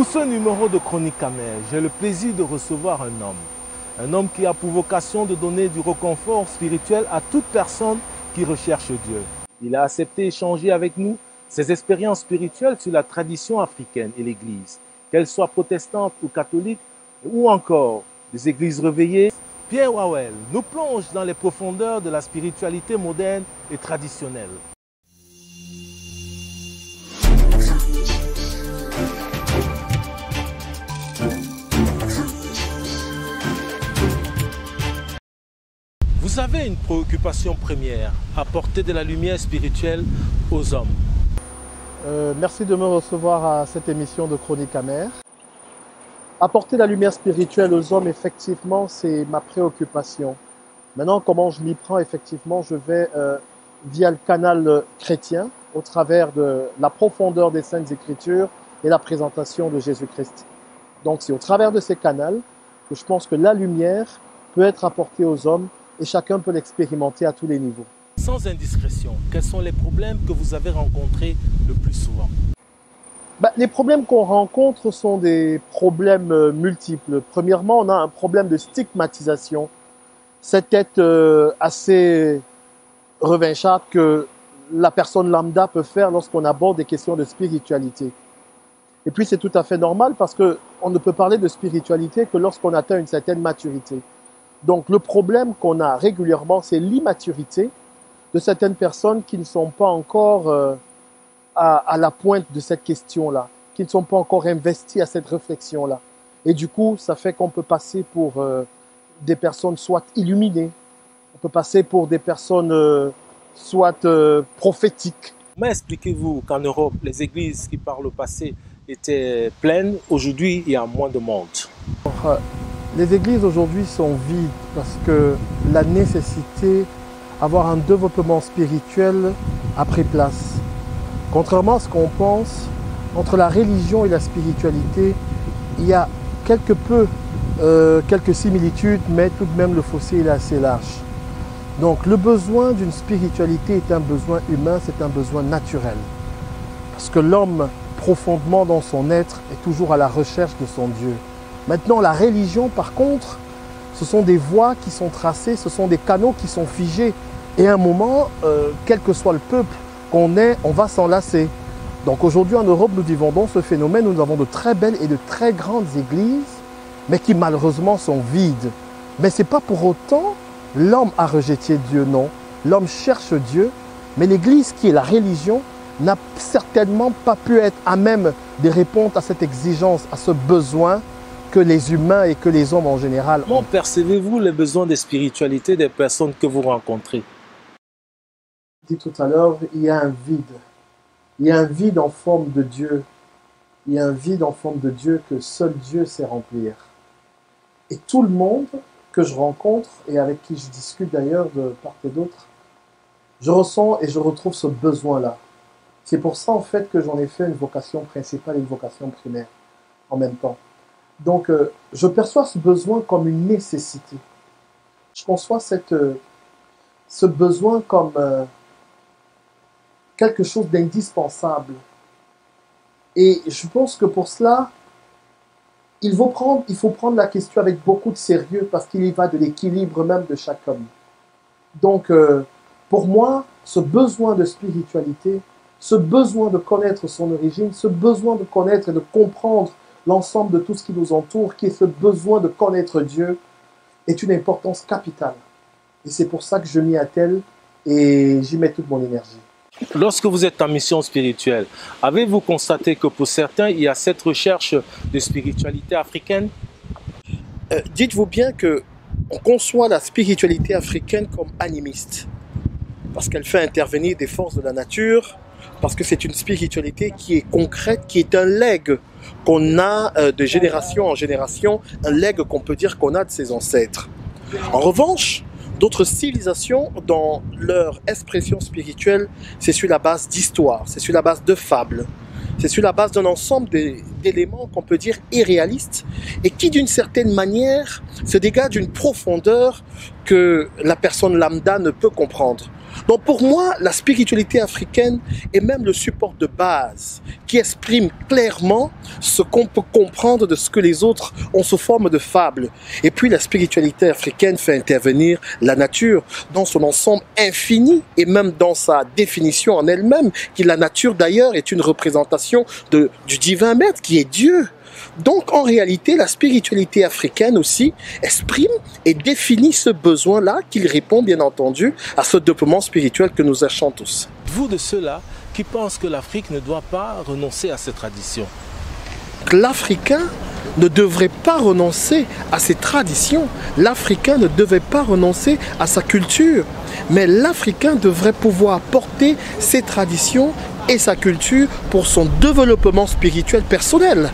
Pour ce numéro de Chronique Amère, j'ai le plaisir de recevoir un homme qui a pour vocation de donner du réconfort spirituel à toute personne qui recherche Dieu. Il a accepté d'échanger avec nous ses expériences spirituelles sur la tradition africaine et l'Église, qu'elle soit protestante ou catholique, ou encore des églises réveillées. Pierre Wawel nous plonge dans les profondeurs de la spiritualité moderne et traditionnelle. Vous avez une préoccupation première, apporter de la lumière spirituelle aux hommes. Merci de me recevoir à cette émission de Chronique Amère. Apporter la lumière spirituelle aux hommes, effectivement, c'est ma préoccupation. Maintenant, comment je m'y prends, effectivement, je vais via le canal chrétien, au travers de la profondeur des Saintes Écritures et la présentation de Jésus-Christ. Donc, c'est au travers de ces canaux que je pense que la lumière peut être apportée aux hommes et chacun peut l'expérimenter à tous les niveaux. Sans indiscrétion, quels sont les problèmes que vous avez rencontrés le plus souvent? Les problèmes qu'on rencontre sont des problèmes multiples. Premièrement, on a un problème de stigmatisation. Cette tête assez revincharde que la personne lambda peut faire lorsqu'on aborde des questions de spiritualité. Et puis c'est tout à fait normal parce qu'on ne peut parler de spiritualité que lorsqu'on atteint une certaine maturité. Donc le problème qu'on a régulièrement, c'est l'immaturité de certaines personnes qui ne sont pas encore à la pointe de cette question-là, qui ne sont pas encore investies à cette réflexion-là. Et du coup, ça fait qu'on peut passer pour des personnes soit illuminées, on peut passer pour des personnes soit prophétiques. Comment expliquez-vous qu'en Europe, les églises qui par le passé étaient pleines, aujourd'hui il y a moins de monde? Les églises aujourd'hui sont vides parce que la nécessité d'avoir un développement spirituel a pris place. Contrairement à ce qu'on pense, entre la religion et la spiritualité, il y a quelques similitudes, mais tout de même le fossé est assez large. Donc le besoin d'une spiritualité est un besoin humain, c'est un besoin naturel. Parce que l'homme, profondément dans son être, est toujours à la recherche de son Dieu. Maintenant, la religion, par contre, ce sont des voies qui sont tracées, ce sont des canaux qui sont figés. Et à un moment, quel que soit le peuple qu'on est, on va s'en lasser. Donc aujourd'hui, en Europe, nous vivons dans ce phénomène où nous avons de très belles et de très grandes églises, mais qui malheureusement sont vides. Mais ce n'est pas pour autant l'homme a rejeté Dieu, non. L'homme cherche Dieu, mais l'église qui est la religion n'a certainement pas pu être à même de répondre à cette exigence, à ce besoin que les humains et que les hommes en général ont. Comment percevez-vous les besoins de spiritualité des personnes que vous rencontrez? Je l'ai dit tout à l'heure, il y a un vide. Il y a un vide en forme de Dieu. Il y a un vide en forme de Dieu que seul Dieu sait remplir. Et tout le monde que je rencontre et avec qui je discute d'ailleurs de part et d'autre, je ressens et je retrouve ce besoin-là. C'est pour ça en fait que j'en ai fait une vocation principale et une vocation primaire en même temps. Donc je perçois ce besoin comme une nécessité. Je conçois ce besoin comme quelque chose d'indispensable. Et je pense que pour cela, il faut prendre la question avec beaucoup de sérieux parce qu'il y va de l'équilibre même de chaque homme. Donc, pour moi, ce besoin de spiritualité, ce besoin de connaître son origine, ce besoin de connaître et de comprendre l'ensemble de tout ce qui nous entoure, qui est ce besoin de connaître Dieu, est une importance capitale. Et c'est pour ça que je m'y attelle et j'y mets toute mon énergie. Lorsque vous êtes en mission spirituelle, avez-vous constaté que pour certains, il y a cette recherche de spiritualité africaine? Dites-vous bien qu'on conçoit la spiritualité africaine comme animiste, parce qu'elle fait intervenir des forces de la nature, parce que c'est une spiritualité qui est concrète, qui est un legs qu'on a de génération en génération, un legs qu'on peut dire qu'on a de ses ancêtres. En revanche, d'autres civilisations, dans leur expression spirituelle, c'est sur la base d'histoire, c'est sur la base de fables, c'est sur la base d'un ensemble d'éléments qu'on peut dire irréalistes et qui, d'une certaine manière, se dégagent d'une profondeur que la personne lambda ne peut comprendre. Donc pour moi, la spiritualité africaine est même le support de base qui exprime clairement ce qu'on peut comprendre de ce que les autres ont sous forme de fable. Et puis la spiritualité africaine fait intervenir la nature dans son ensemble infini et même dans sa définition en elle-même, qui la nature d'ailleurs est une représentation du divin maître qui est Dieu. Donc en réalité, la spiritualité africaine aussi exprime et définit ce besoin-là qu'il répond bien entendu à ce développement spirituel que nous achons tous. Vous de ceux-là qui pensent que l'Afrique ne doit pas renoncer à ses traditions. L'Africain ne devrait pas renoncer à ses traditions. L'Africain ne devait pas renoncer à sa culture. Mais l'Africain devrait pouvoir porter ses traditions et sa culture pour son développement spirituel personnel.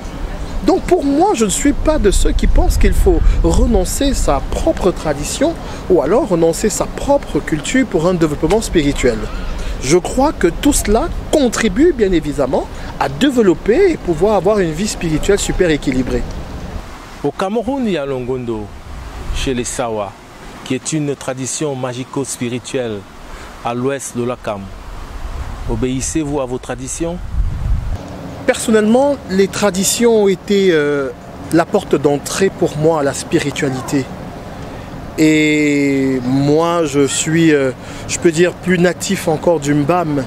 Donc pour moi, je ne suis pas de ceux qui pensent qu'il faut renoncer sa propre tradition ou alors renoncer sa propre culture pour un développement spirituel. Je crois que tout cela contribue bien évidemment à développer et pouvoir avoir une vie spirituelle super équilibrée. Au Cameroun, il y a l'Ongondo, chez les Sawa, qui est une tradition magico-spirituelle à l'ouest de l'Ouakam. Obéissez-vous à vos traditions ? Personnellement, les traditions ont été la porte d'entrée pour moi à la spiritualité. Et moi, je suis, je peux dire, plus natif encore du Mbam.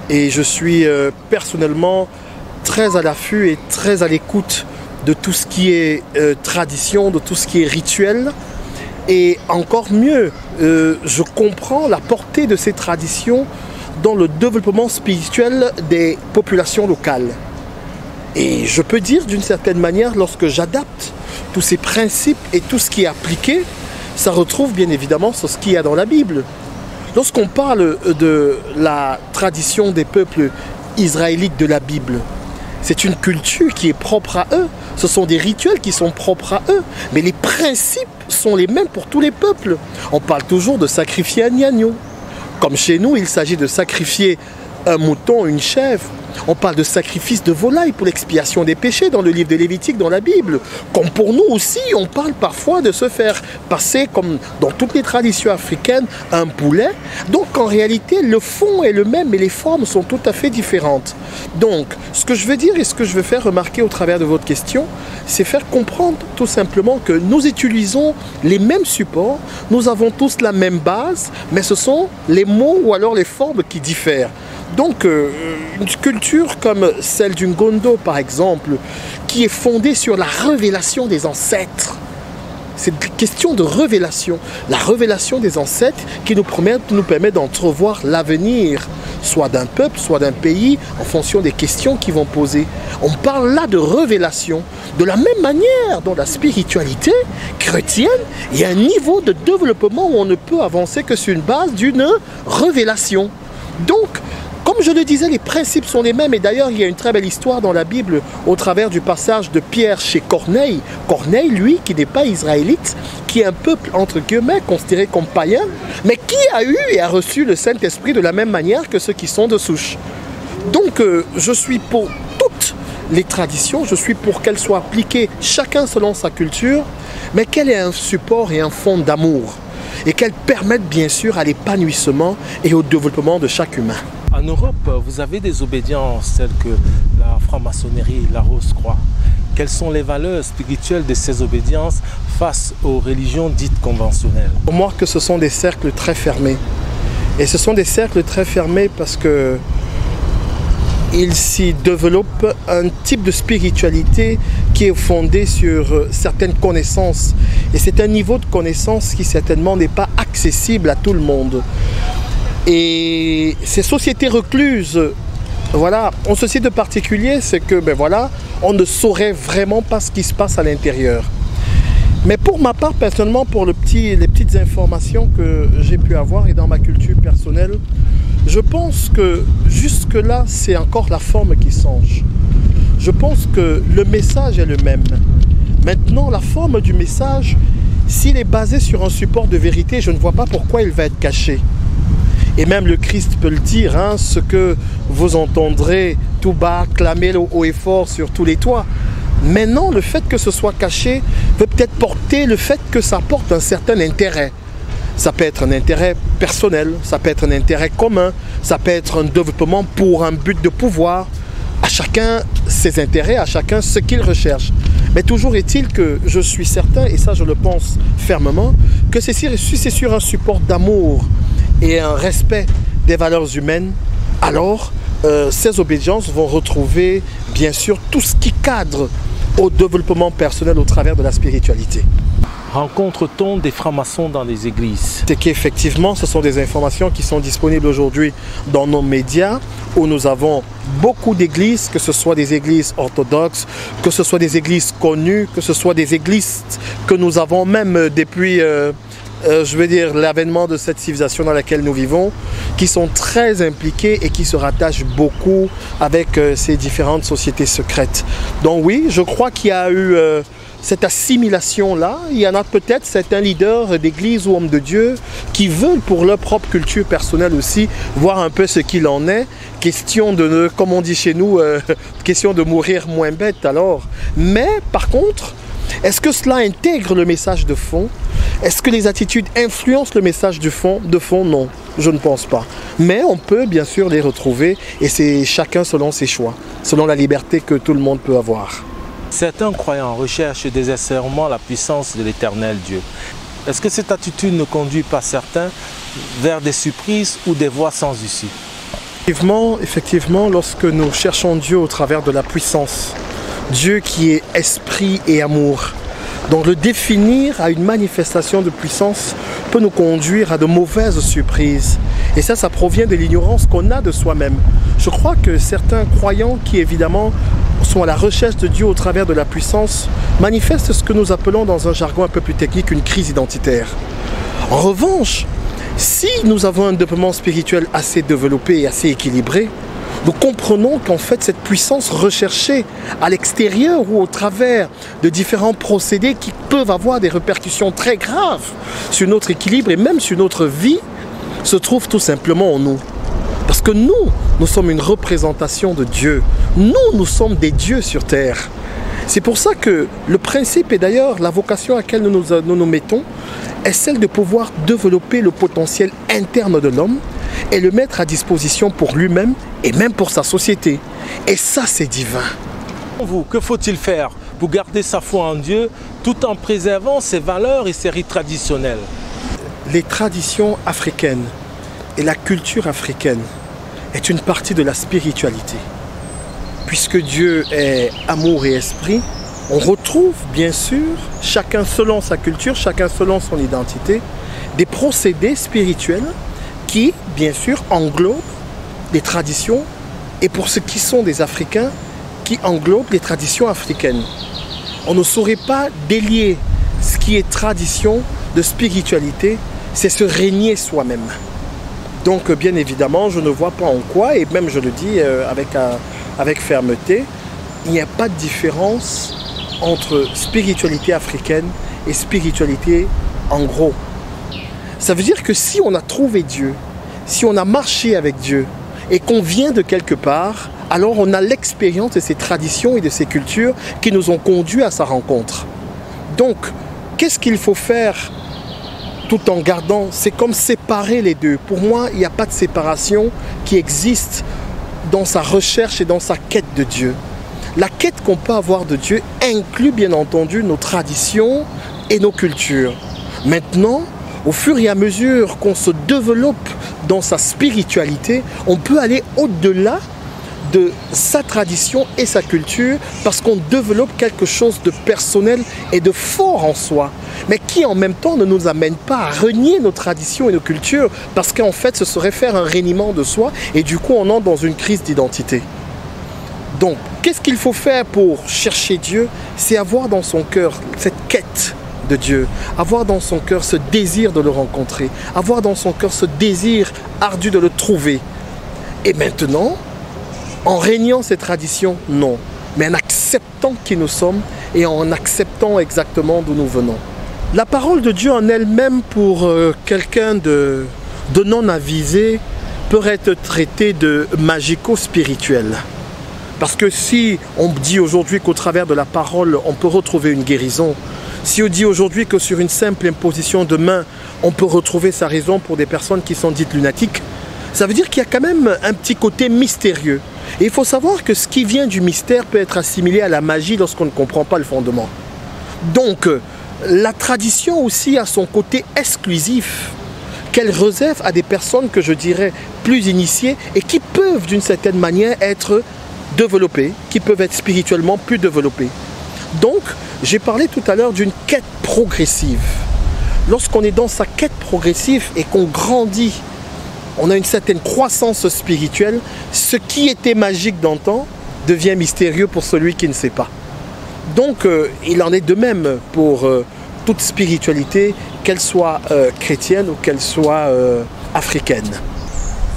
Et je suis personnellement très à l'affût et très à l'écoute de tout ce qui est tradition, de tout ce qui est rituel. Et encore mieux, je comprends la portée de ces traditions dans le développement spirituel des populations locales. Et je peux dire d'une certaine manière, lorsque j'adapte tous ces principes et tout ce qui est appliqué, ça retrouve bien évidemment ce qu'il y a dans la Bible. Lorsqu'on parle de la tradition des peuples israélites de la Bible, c'est une culture qui est propre à eux. Ce sont des rituels qui sont propres à eux. Mais les principes sont les mêmes pour tous les peuples. On parle toujours de sacrifier un agneau. Comme chez nous, il s'agit de sacrifier un mouton, une chèvre. On parle de sacrifice de volaille pour l'expiation des péchés dans le livre de Lévitique, dans la Bible. Comme pour nous aussi, on parle parfois de se faire passer, comme dans toutes les traditions africaines, un poulet. Donc en réalité, le fond est le même, mais les formes sont tout à fait différentes. Donc, ce que je veux dire et ce que je veux faire remarquer au travers de votre question, c'est faire comprendre tout simplement que nous utilisons les mêmes supports, nous avons tous la même base, mais ce sont les mots ou alors les formes qui diffèrent. Donc, une culture comme celle du Ngondo, par exemple, qui est fondée sur la révélation des ancêtres. C'est une question de révélation. La révélation des ancêtres qui nous permet d'entrevoir l'avenir, soit d'un peuple, soit d'un pays, en fonction des questions qu'ils vont poser. On parle là de révélation. De la même manière, dans la spiritualité chrétienne, il y a un niveau de développement où on ne peut avancer que sur une base d'une révélation. Donc, comme je le disais, les principes sont les mêmes. Et d'ailleurs, il y a une très belle histoire dans la Bible au travers du passage de Pierre chez Corneille. Corneille, lui, qui n'est pas israélite, qui est un peuple, entre guillemets, considéré comme païen, mais qui a eu et a reçu le Saint-Esprit de la même manière que ceux qui sont de souche. Donc, je suis pour toutes les traditions, je suis pour qu'elles soient appliquées chacun selon sa culture, mais qu'elles aient un support et un fond d'amour. Et qu'elles permettent bien sûr à l'épanouissement et au développement de chaque humain. En Europe, vous avez des obédiences telles que la franc-maçonnerie, la Rose-Croix. Quelles sont les valeurs spirituelles de ces obédiences face aux religions dites conventionnelles? Pour moi, que ce sont des cercles très fermés. Et ce sont des cercles très fermés parce que il s'y développe un type de spiritualité qui est fondé sur certaines connaissances. Et c'est un niveau de connaissance qui certainement n'est pas accessible à tout le monde. Et ces sociétés recluses, voilà, en ceci de particulier, c'est que on ne saurait vraiment pas ce qui se passe à l'intérieur. Mais pour ma part, personnellement, pour les petites informations que j'ai pu avoir et dans ma culture personnelle, je pense que jusque-là, c'est encore la forme qui change. Je pense que le message est le même. Maintenant, la forme du message, s'il est basé sur un support de vérité, je ne vois pas pourquoi il va être caché. Et même le Christ peut le dire, hein, ce que vous entendrez tout bas, clamer haut et fort sur tous les toits. Maintenant, le fait que ce soit caché peut peut-être porter le fait que ça porte un certain intérêt. ça peut être un intérêt personnel, ça peut être un intérêt commun, ça peut être un développement pour un but de pouvoir. À chacun ses intérêts, à chacun ce qu'il recherche. Mais toujours est-il que je suis certain, et ça je le pense fermement, que si c'est sur un support d'amour et un respect des valeurs humaines, alors ces obédiences vont retrouver bien sûr tout ce qui cadre au développement personnel au travers de la spiritualité. Rencontre-t-on des francs-maçons dans les églises? C'est qu'effectivement, ce sont des informations qui sont disponibles aujourd'hui dans nos médias, où nous avons beaucoup d'églises, que ce soit des églises orthodoxes, que ce soit des églises connues, que ce soit des églises que nous avons même depuis, je veux dire, l'avènement de cette civilisation dans laquelle nous vivons, qui sont très impliquées et qui se rattachent beaucoup avec ces différentes sociétés secrètes. Donc oui, je crois qu'il y a eu cette assimilation-là. Il y en a peut-être certains leaders d'église ou hommes de Dieu qui veulent pour leur propre culture personnelle aussi voir un peu ce qu'il en est. Question de, comme on dit chez nous, question de mourir moins bête alors. Mais par contre, est-ce que cela intègre le message de fond? Est-ce que les attitudes influencent le message de fond? Non, je ne pense pas. Mais on peut bien sûr les retrouver et c'est chacun selon ses choix, selon la liberté que tout le monde peut avoir. Certains croyants recherchent désespérément la puissance de l'Éternel Dieu. Est-ce que cette attitude ne conduit pas certains vers des surprises ou des voies sans issue? Effectivement, lorsque nous cherchons Dieu au travers de la puissance, Dieu qui est esprit et amour, donc le définir à une manifestation de puissance peut nous conduire à de mauvaises surprises. Et ça provient de l'ignorance qu'on a de soi-même. Je crois que certains croyants qui évidemment sont à la recherche de Dieu au travers de la puissance manifestent ce que nous appelons dans un jargon un peu plus technique une crise identitaire. En revanche, si nous avons un développement spirituel assez développé et assez équilibré, nous comprenons qu'en fait cette puissance recherchée à l'extérieur ou au travers de différents procédés qui peuvent avoir des répercussions très graves sur notre équilibre et même sur notre vie se trouve tout simplement en nous. Parce que nous sommes une représentation de Dieu. Nous sommes des dieux sur terre. C'est pour ça que le principe, et d'ailleurs la vocation à laquelle nous nous mettons, est celle de pouvoir développer le potentiel interne de l'homme et le mettre à disposition pour lui-même et même pour sa société. Et ça, c'est divin. Vous, que faut-il faire pour garder sa foi en Dieu tout en préservant ses valeurs et ses rites traditionnels? Les traditions africaines et la culture africaine est une partie de la spiritualité. Puisque Dieu est amour et esprit, on retrouve bien sûr, chacun selon sa culture, chacun selon son identité, des procédés spirituels qui, bien sûr, englobent les traditions et pour ceux qui sont des Africains, qui englobent les traditions africaines. On ne saurait pas délier ce qui est tradition de spiritualité, c'est se régner soi-même. Donc, bien évidemment, je ne vois pas en quoi, et même je le dis avec fermeté, il n'y a pas de différence entre spiritualité africaine et spiritualité en gros. Ça veut dire que si on a trouvé Dieu, si on a marché avec Dieu et qu'on vient de quelque part, alors on a l'expérience de ces traditions et de ces cultures qui nous ont conduits à sa rencontre. Donc, qu'est-ce qu'il faut faire tout en gardant? C'est comme séparer les deux. Pour moi, il n'y a pas de séparation qui existe dans sa recherche et dans sa quête de Dieu. La quête qu'on peut avoir de Dieu inclut bien entendu nos traditions et nos cultures. Maintenant, au fur et à mesure qu'on se développe dans sa spiritualité, on peut aller au-delà de sa tradition et sa culture parce qu'on développe quelque chose de personnel et de fort en soi, mais qui en même temps ne nous amène pas à renier nos traditions et nos cultures parce qu'en fait ce serait faire un reniement de soi et du coup on entre dans une crise d'identité. Donc, qu'est-ce qu'il faut faire pour chercher Dieu? C'est avoir dans son cœur cette quête de Dieu, avoir dans son cœur ce désir de le rencontrer, avoir dans son cœur ce désir ardu de le trouver. Et maintenant, en régnant ces traditions, non, mais en acceptant qui nous sommes et en acceptant exactement d'où nous venons. La parole de Dieu en elle-même pour quelqu'un de non avisé peut être traitée de magico-spirituel. Parce que si on dit aujourd'hui qu'au travers de la parole, on peut retrouver une guérison, Si on dit aujourd'hui que sur une simple imposition de main, on peut retrouver sa raison pour des personnes qui sont dites lunatiques, ça veut dire qu'il y a quand même un petit côté mystérieux. Et il faut savoir que ce qui vient du mystère peut être assimilé à la magie lorsqu'on ne comprend pas le fondement. Donc, la tradition aussi a son côté exclusif qu'elle réserve à des personnes que je dirais plus initiées et qui peuvent d'une certaine manière être développées, qui peuvent être spirituellement plus développées. Donc, j'ai parlé tout à l'heure d'une quête progressive. Lorsqu'on est dans sa quête progressive et qu'on grandit, on a une certaine croissance spirituelle, ce qui était magique d'antan devient mystérieux pour celui qui ne sait pas. Donc, il en est de même pour toute spiritualité, qu'elle soit chrétienne ou qu'elle soit africaine.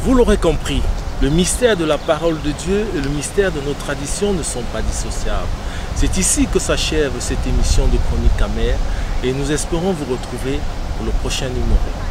Vous l'aurez compris, le mystère de la parole de Dieu et le mystère de nos traditions ne sont pas dissociables. C'est ici que s'achève cette émission de Chroniques Amères et nous espérons vous retrouver pour le prochain numéro.